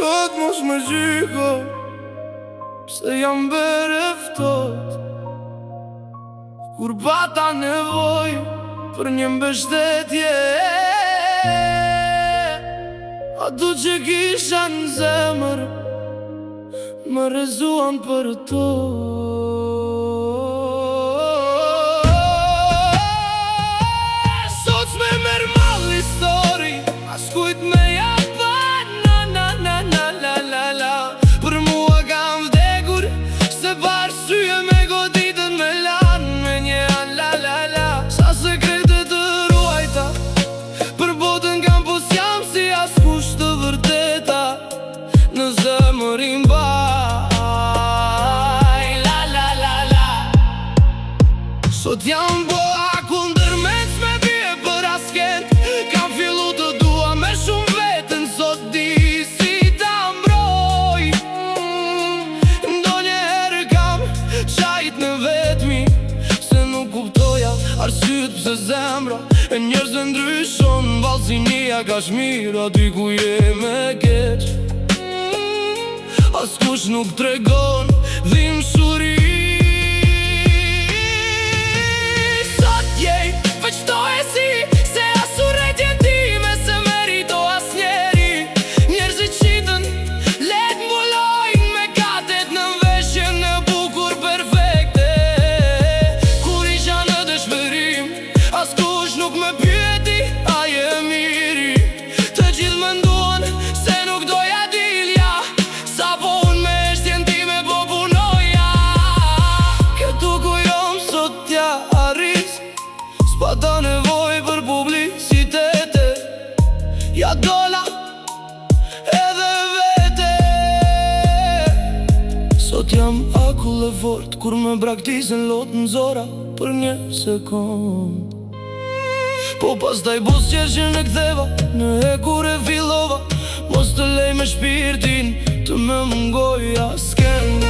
Sot mos më gjyko, pse jam bere ftot, kur bata nevoj për një mbështetje. Ato që kisha në zemër më rezuan për to. Sot s'me merë mal histori, as kujt me japa për mua kam vdekur, se parsyje me goditën me lanë me një sa sekrete të ruajta, për botën kam pos jam si askush të vërteta, në zemërin baj. Sot jam po akunder mec me bje për askend, kam fillu të dua me shumë vetën, sot di si ta mbroj. Ndonjëherë kam qajt në vetmi, se nuk kuptoja arsyet pse zemra e njerëzve ndryshon. Vallësinia ka shmira ty ku je me keq, askush nuk tregon dhimbshuri. Sot jej veç to e si, se as urrejtje time se merito as njeri. Njerëzit qitën, let mbulojnë me katet në veshjen e bukur perfekte. Kur isha në dëshpërim, askush nuk me pyeti, a je miri. Të gjithë menduan se nuk doja dilja, sa po unë me shtjen time po punoja. Këtu ku jom sot t'ja arris, s'pata nevoj për publicitete, ja dola edhe vete. Sot jam akull e fort, kur me braktisën lot në zora për një sekund. Po pastaj bus qeshin e ktheva, në e kur e fillova, mos të lej me shpirtin të me mungoj asken.